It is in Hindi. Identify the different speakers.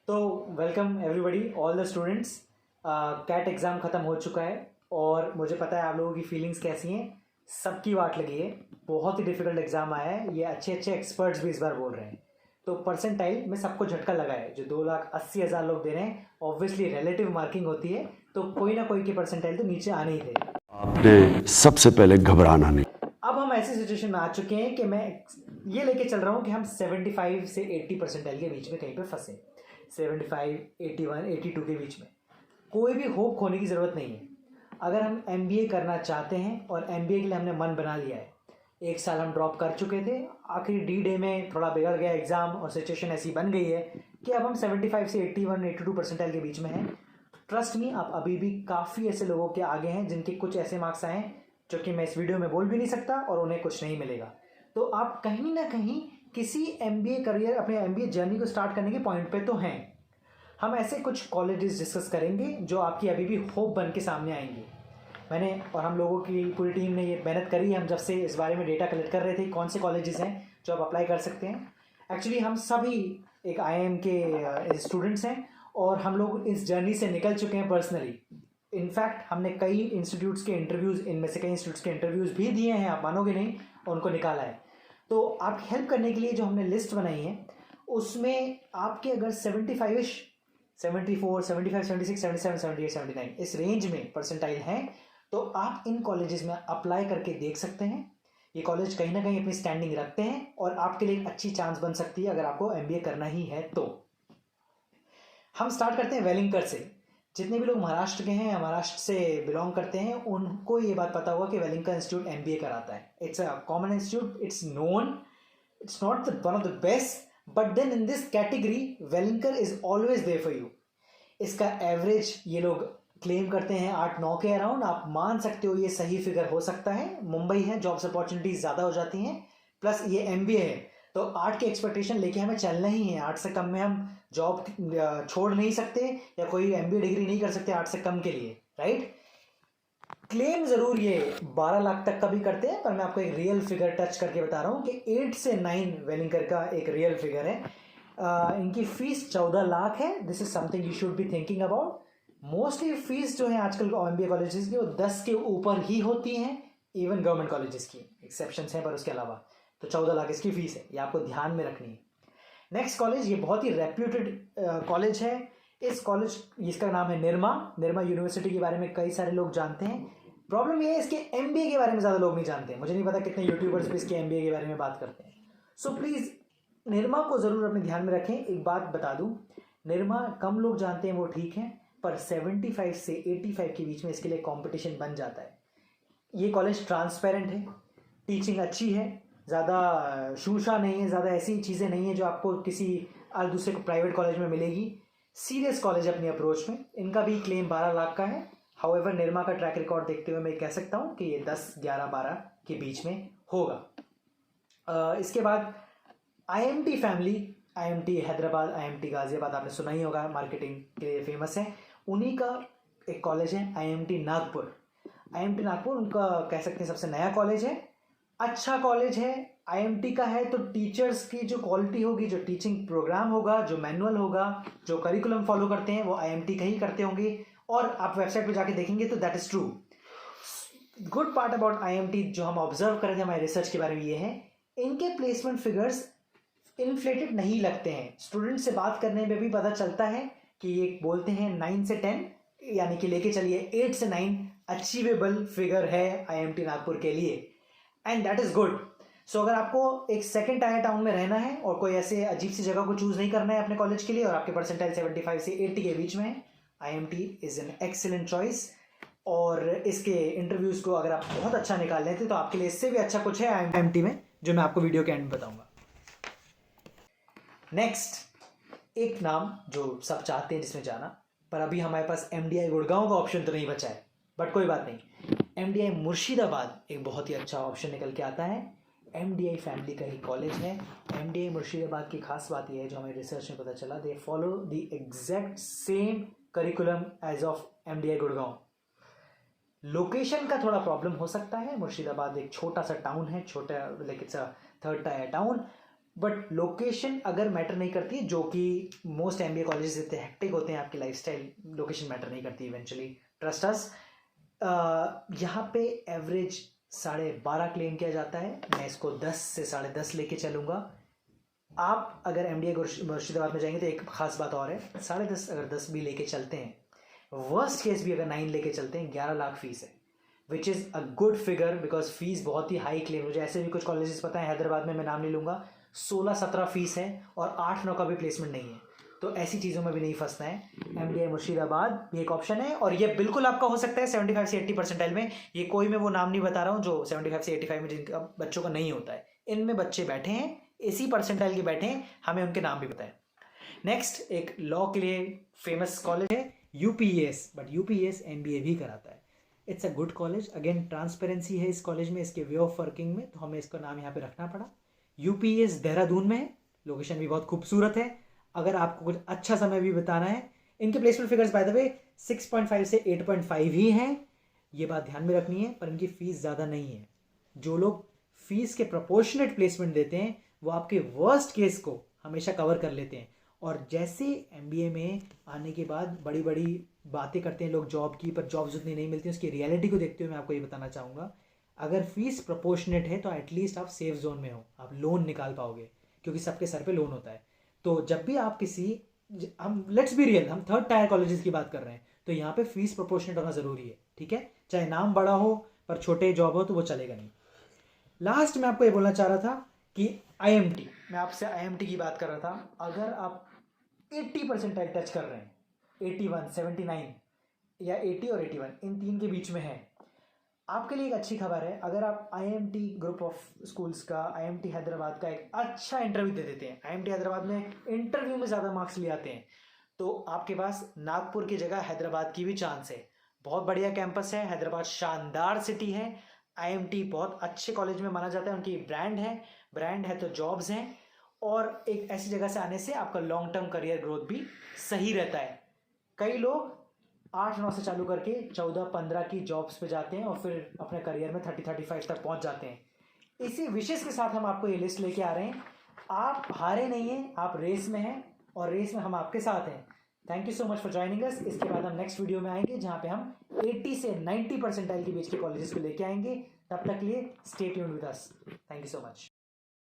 Speaker 1: तो welcome everybody all the students. CAT exam ख़त्म हो चुका है और मुझे पता है आप लोगों की फीलिंग्स कैसी हैं। सबकी वाट लगी है, बहुत ही डिफिकल्ट एग्ज़ाम आया है। ये अच्छे अच्छे एक्सपर्ट्स भी इस बार बोल रहे हैं। तो परसेंटाइल में सबको झटका लगा है। जो 2,80,000 लोग दे रहे हैं, ऑब्वियसली रिलेटिव मार्किंग होती है, तो कोई ना कोई की परसेंटाइल तो नीचे आने ही थे।
Speaker 2: आपने सबसे पहले घबराना नहीं।
Speaker 1: अब हम ऐसी सिचुएशन में आ चुके हैं कि मैं ये लेके चल रहा हूँ कि हम 75 से 80 परसेंटाइल के बीच में कहीं पे फंसे। 75, 81, 82 के बीच में कोई भी होप खोने की ज़रूरत नहीं है। अगर हम MBA करना चाहते हैं और MBA के लिए हमने मन बना लिया है, 1 साल हम ड्रॉप कर चुके थे, आखिरी D-Day में थोड़ा बिगड़ गया एग्ज़ाम और सिचुएशन ऐसी बन गई है कि अब हम 75 से 81, 82 परसेंटाइल के बीच में हैं। ट्रस्ट मी, आप अभी भी काफ़ी ऐसे लोगों के आगे हैं जिनके कुछ ऐसे मार्क्स आए हैं जो कि मैं इस वीडियो में बोल भी नहीं सकता और उन्हें कुछ नहीं मिलेगा। तो आप कहीं ना कहीं किसी MBA करियर, अपने MBA जर्नी को स्टार्ट करने के पॉइंट पे तो हैं। हम ऐसे कुछ कॉलेजेस डिस्कस करेंगे जो आपकी अभी भी होप बन के सामने आएंगे। मैंने और हम लोगों की पूरी टीम ने ये मेहनत करी है। हम जब से इस बारे में डेटा कलेक्ट कर रहे थे कौन से कॉलेजेस हैं जो आप अप्लाई कर सकते हैं। एक्चुअली हम सभी एक IIM के स्टूडेंट्स हैं और हम लोग इस जर्नी से निकल चुके हैं पर्सनली। इनफैक्ट हमने कई इंस्टीट्यूट्स के इंटरव्यूज़, इनमें से कई इंस्टीट्यूट्स के इंटरव्यूज़ भी दिए हैं, आप मानोगे नहीं, और उनको निकाला है। तो आपकी हेल्प करने के लिए जो हमने लिस्ट बनाई है उसमें आपके अगर 75-ish, 74, 75, 76, 77, 78, 79 इस रेंज में परसेंटाइल हैं तो आप इन कॉलेजेस में अप्लाई करके देख सकते हैं। ये कॉलेज कहीं ना कहीं अपनी स्टैंडिंग रखते हैं और आपके लिए एक अच्छी चांस बन सकती है अगर आपको MBA करना ही है तो। हम स्टार्ट करते हैं वेलिंगकर से। जितने भी लोग महाराष्ट्र के हैं या महाराष्ट्र से बिलोंग करते हैं उनको ये बात पता होगा कि वेलिंगकर इंस्टीट्यूट MBA कराता है। It's a common institute, it's known, it's not one of the best, but then in this category Welingkar is always there for you. इसका एवरेज ये लोग क्लेम करते हैं 8-9 के अराउंड। आप मान सकते हो ये सही फिगर हो सकता है। मुंबई है, जॉब्स अपॉर्चुनिटीज ज़्यादा हो जाती हैं, प्लस ये MBA है तो 8 की एक्सपेक्टेशन लेके हमें चलना ही है। 8 से कम में हम जॉब छोड़ नहीं सकते या कोई MBA डिग्री नहीं कर सकते 8 से कम के लिए, राइट। क्लेम ज़रूर ये 12 लाख तक का भी करते हैं, पर मैं आपको एक रियल फिगर टच करके बता रहा हूँ कि 8 से 9 वेलिंगकर का एक रियल फिगर है। इनकी फीस 14 लाख है। This is something you should be thinking about. Mostly fees जो है आजकल MBA कॉलेजेस की वो 10 के ऊपर ही होती हैं, इवन गवर्नमेंट कॉलेजेस की एक्सेप्शंस हैं, पर उसके अलावा तो 14 लाख इसकी फीस है, ये आपको ध्यान में रखनी है। नेक्स्ट कॉलेज, ये बहुत ही रेप्यूटेड कॉलेज है। इस कॉलेज, इसका नाम है निर्मा यूनिवर्सिटी। के बारे में कई सारे लोग जानते हैं। प्रॉब्लम ये है इसके MBA के बारे में ज़्यादा लोग नहीं जानते हैं। मुझे नहीं पता कितने यूट्यूबर्स भी इसके MBA के बारे में बात करते हैं। सो प्लीज़ निर्मा को ज़रूर अपने ध्यान में रखें। एक बात बता दूं, निर्मा कम लोग जानते हैं वो ठीक है, पर 75 से 85 के बीच में इसके लिए कंपटीशन बन जाता है। ये कॉलेज ट्रांसपेरेंट है, टीचिंग अच्छी है, ज़्यादा शूशा नहीं है, ज़्यादा ऐसी चीज़ें नहीं है जो आपको किसी दूसरे प्राइवेट कॉलेज में मिलेगी। सीरियस कॉलेज अपनी अप्रोच में। इनका भी क्लेम 12 लाख का है। हाउएवर निर्मा का ट्रैक रिकॉर्ड देखते हुए मैं कह सकता हूँ कि ये 10, 11, 12 के बीच में होगा। इसके बाद IMT family, IMT Hyderabad, IMT Ghaziabad आपने सुना ही होगा, मार्केटिंग के लिए फेमस है। उन्हीं का एक कॉलेज है IMT नागपुर। IMT नागपुर उनका कह सकते हैं सबसे नया कॉलेज है, अच्छा कॉलेज है। IMT का है तो टीचर्स की जो क्वालिटी होगी, जो टीचिंग प्रोग्राम होगा, जो मैनुअल होगा, जो करिकुलम फॉलो करते हैं वो IMT का ही करते होंगे, और आप वेबसाइट पे जाके देखेंगे तो that is true. Good part about IMT जो हम ऑब्जर्व कर रहे थे हमारे रिसर्च के बारे में ये है, इनके प्लेसमेंट फिगर्स इन्फ्लेटेड नहीं लगते हैं। स्टूडेंट से बात करने में भी पता चलता है कि ये बोलते हैं 9 से 10, यानी कि लेके चलिए 8 से 9 अचीवेबल फिगर है IMT नागपुर के लिए, एंड दैट इज गुड। सो अगर आपको एक सेकंड टायर टाउन में रहना है और कोई ऐसे अजीब सी जगह को चूज नहीं करना है अपने कॉलेज के लिए, और आपके परसेंटाइल 75 से 80 के बीच में है, IMT is an excellent choice. और इसके इंटरव्यूज को अगर आप बहुत अच्छा निकाल लेते तो आपके लिए इससे भी अच्छा कुछ है IMT में, जो मैं आपको वीडियो के एंड में बताऊंगा। नेक्स्ट एक नाम जो सब चाहते हैं जिसमें जाना, पर अभी हमारे पास MDI गुड़गांव का ऑप्शन तो नहीं बचा है, बट कोई बात नहीं, MDI मुर्शिदाबाद एक बहुत ही अच्छा ऑप्शन निकल के आता है। MDI फैमिली का ही कॉलेज है। MDI मुर्शिदाबाद की खास बात यह है जो हमें रिसर्च में पता चला, they follow the exact same curriculum as of MDI Gurgaon. Location का थोड़ा प्रॉब्लम हो सकता है, मुर्शिदाबाद एक छोटा सा टाउन है, छोटा like it's a 3rd tyre town, but location अगर मैटर नहीं करती है, जो कि मोस्ट एमबीए कॉलेजेस इतने हेक्टिक होते हैं, आपकी लाइफस्टाइल, लोकेशन मैटर नहीं करती इवेंचुअली, ट्रस्ट अस। यहाँ पे एवरेज 12.5 क्लेम किया जाता है। मैं इसको 10 से 10.5 लेके चलूँगा। आप अगर एमडीए मुर्शिदाबाद में जाएंगे तो एक खास बात और है, 10.5 अगर 10 भी लेके चलते हैं, वर्स्ट केस भी अगर 9 लेके चलते हैं, 11 लाख फीस है, which is a good figure, because fees बहुत ही हाई क्लेम। मुझे ऐसे भी कुछ कॉलेजेस पता है हैदराबाद में, मैं नाम नहीं लूँगा, 16-17 फीस है और 8-9 का भी प्लेसमेंट नहीं है। तो ऐसी चीज़ों में भी नहीं फंसना है। एमडीए मुर्शिदाबाद भी एक ऑप्शन है, और ये बिल्कुल आपका हो सकता है 75 से 80 परसेंटाइल में। ये कोई मैं वो नाम नहीं बता रहा हूँ जो 75 से 85 में जिनका बच्चों का नहीं होता है। इनमें बच्चे बैठे हैं, इसी परसेंटाइल के बैठे हैं, हमें उनके नाम भी पता है। नेक्स्ट एक लॉ के लिए फेमस कॉलेज है यूपीएस, बट यूपीएस एमबीए भी कराता है। It's a good college. Again transparency है इस कॉलेज में, इसके वे ऑफ वर्किंग में, तो हमें इसका नाम यहाँ पे रखना पड़ा। यूपीएस देहरादून में है, लोकेशन भी बहुत खूबसूरत है। अगर आपको कुछ अच्छा समय भी बिताना है, इनके placement figures by the way 6.5 से 8.5 ही हैं, ये बात ध्यान में रखनी है, पर इनकी फीस ज़्यादा नहीं है। जो लोग फीस के प्रोपोर्शनेट प्लेसमेंट देते हैं वो आपके वर्स्ट केस को हमेशा कवर कर लेते हैं। और जैसे एमबीए में आने के बाद बड़ी बड़ी बातें करते हैं लोग जॉब की, पर जॉब्स उतनी नहीं मिलती, उसकी रियलिटी को देखते हुए मैं आपको ये बताना चाहूँगा, अगर फीस प्रोपोर्शनेट है तो एटलीस्ट आप सेफ जोन में हो, आप लोन निकाल पाओगे, क्योंकि सबके सर पे लोन होता है। तो जब भी आप हम लेट्स बी रियल, हम 3rd टायर कॉलेजेस की बात कर रहे हैं, तो यहाँ पे फीस प्रोपोर्शनेट होना ज़रूरी है, ठीक है। चाहे नाम बड़ा हो पर छोटे जॉब हो तो वो चलेगा नहीं। लास्ट में आपको ये बोलना चाह रहा था कि आईएमटी, मैं आपसे आईएमटी की बात कर रहा था। अगर आप 80 परसेंटाइल टच कर रहे हैं, 81, 79 या 80 और 81, इन 3 के बीच में है, आपके लिए एक अच्छी खबर है। अगर आप आईएमटी ग्रुप ऑफ स्कूल्स का, आईएमटी हैदराबाद का एक अच्छा इंटरव्यू दे देते हैं, आईएमटी हैदराबाद में इंटरव्यू में ज़्यादा मार्क्स ले आते हैं, तो आपके पास नागपुर की जगह हैदराबाद की भी चांस है। बहुत बढ़िया कैंपस है, हैदराबाद शानदार सिटी है, आईएमटी बहुत अच्छे कॉलेज में माना जाता है, उनकी ब्रांड है तो जॉब्स हैं, और एक ऐसी जगह से आने से आपका लॉन्ग टर्म करियर ग्रोथ भी सही रहता है। कई लोग 8-9 से चालू करके 14-15 की जॉब्स पे जाते हैं और फिर अपने करियर में 30-35 तक पहुंच जाते हैं। इसी विशेष के साथ हम आपको ये लिस्ट लेके आ रहे हैं। आप हारे नहीं हैं, आप रेस में हैं, और रेस में हम आपके साथ हैं। Thank you so much for joining us. इसके बाद हम नेक्स्ट वीडियो में आएंगे जहाँ पे हम 80 से 90 परसेंटाइल के बीच के कॉलेजेस को लेके आएंगे। तब तक के लिए stay tuned with us. Thank you so much.